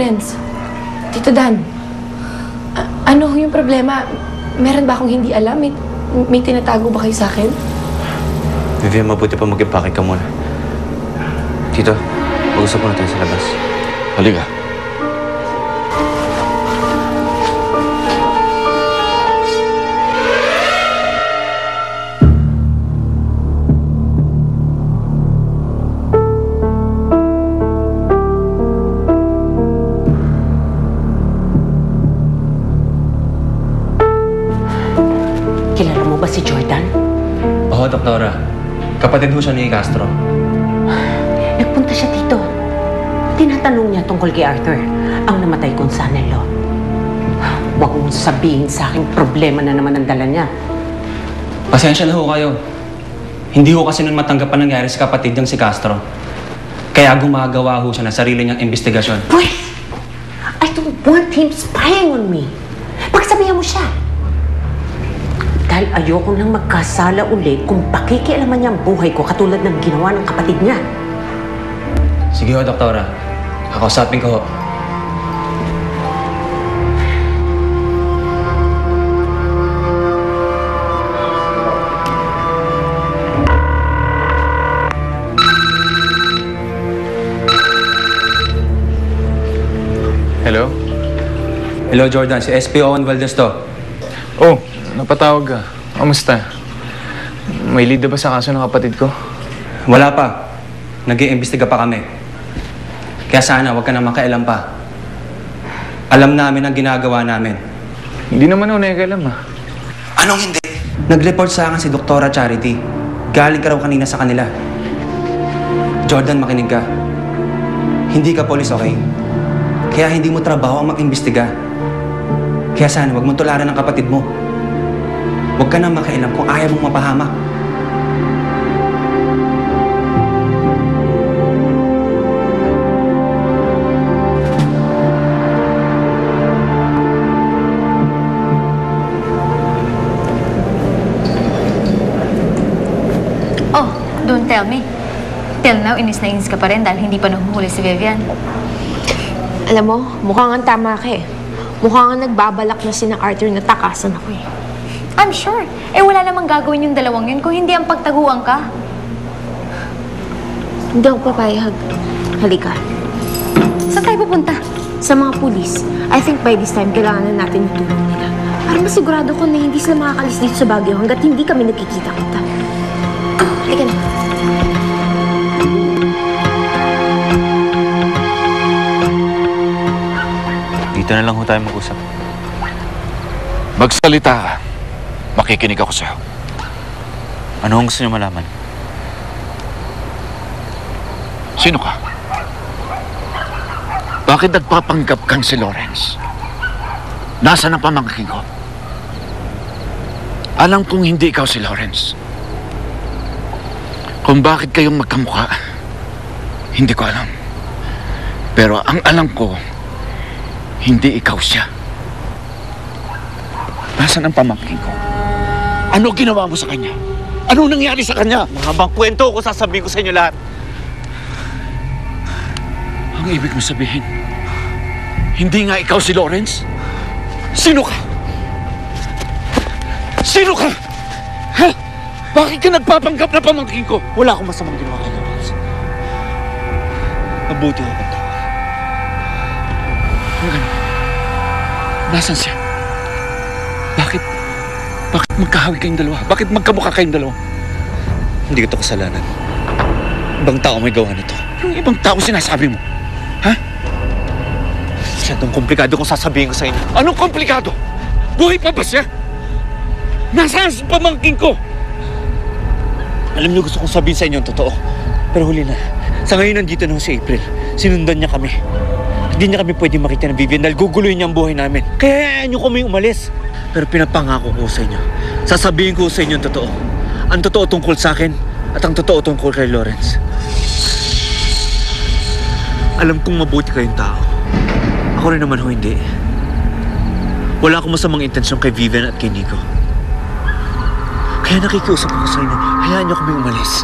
Lawrence, Tito Dan, ano yung problema? Meron ba akong hindi alam? May tinatago ba kayo sa akin? Vivian, mabuti pa mag-impake ka muna. Tito, mag-usap muna tayo sa labas. Halika. Kilala mo ba si Jordan? Oo, Doktora. Kapatid ho siya ni Castro. Nagpunta siya dito. Tinatanong niya tungkol kay Arthur, ang namatay kong son-in-law. Huwag mong sabihin sa akin problema na naman ang dala niya. Pasensya na ho kayo. Hindi ho kasi nun matanggap pa nangyari sa kapatid niyang si Castro. Kaya gumagawa ho siya ng sarili niyang investigasyon. Pwes! I don't want him spying on me. Pagsabihan mo siya. Dahil ayoko nang magkasala ulit kung pakikialaman niya ang buhay ko katulad ng ginawa ng kapatid niya. Sige ho, Doktora. Kakausapin ko ho. Hello? Hello, Jordan. Si SP Owen Valdez to. Oh, napatawag ka. Kamusta? May lead na ba sa kaso ng kapatid ko? Wala pa. Nag-iimbestiga pa kami. Kaya sana, huwag ka na makailam pa. Alam namin ang ginagawa namin. Hindi naman ako nakikailam, ha? Anong hindi? Nag-report sa akin si Doktora Charity. Galing ka raw kanina sa kanila. Jordan, makinig ka. Hindi ka polis, okay? Kaya hindi mo trabaho ang mag-imbestiga. Kaya sana, huwag mong tularan ng kapatid mo. Huwag ka na makailam kung ayaw mong mapahamak. Oh, don't tell me. Till now, inis na inis ka pa rin dahil hindi pa nahuhuli si Vivian. Alam mo, mukhang ang tama ka eh. Mukhang ang nagbabalak na si Arthur na takasan ako eh. I'm sure. Eh, wala namang gagawin yung dalawang yun kung hindi ang pagtaguan ka. Hindi ako papayag. Halika. Saan tayo pupunta? Sa mga pulis, I think by this time, kailangan na natin yung tulong nila. Para masigurado ko na hindi sila makakalis dito sa Baguio hanggat hindi kami nagkikita-kita. Halika na. Dito na lang ho tayo mag-usap. Magsalita ka. Makikinig ako sa'yo. Ano ang gusto niyo malaman? Sino ka? Bakit nagpapanggap kang si Lawrence? Nasaan ang pamangkin ko? Alam kong hindi ikaw si Lawrence. Kung bakit kayong magkamukha, hindi ko alam. Pero ang alam ko, hindi ikaw siya. Nasaan ang pamangkin ko? Ano ginawa mo sa kanya? Ano nangyari sa kanya? Mahabang kwento ko sasabihin ko sa inyo lahat. Ang ibig mo sabihin, hindi nga ikaw si Lawrence? Sino ka? Sino ka? Ha? Bakit ka nagpapanggap na pamangkin ko? Wala akong masamang ginawa kay Lawrence. Mabuti ako kang tao. Ang ganun. Nasaan siya? Bakit magkahawi kayong dalawa? Bakit magkamukha kayong dalawa? Hindi ko ito kasalanan. Ibang tao may gawa nito. Yung ibang tao sinasabi mo? Ha? Masyadong komplikado kung sasabihin ko sa inyo. Anong komplikado? Buhay pa ba siya? Nasaan sa pamangkin ko? Alam niyo, gusto kong sabihin sa inyo ang totoo. Pero huli na. Sa ngayon, nandito na si April. Sinundan niya kami. Hindi niya kami pwede makita ng Vivian dahil guguluhin niya ang buhay namin. Kaya hayaan niyo kami umalis. Pero pinapangako ko sa inyo. Sasabihin ko sa inyo ang totoo. Ang totoo tungkol sa akin at ang totoo tungkol kay Lawrence. Alam kong mabuti kayong tao. Ako rin naman ho hindi. Wala akong masamang intensyon kay Vivian at kay Nico. Kaya nakikiusap ako sa inyo. Hayaan niyo kami umalis.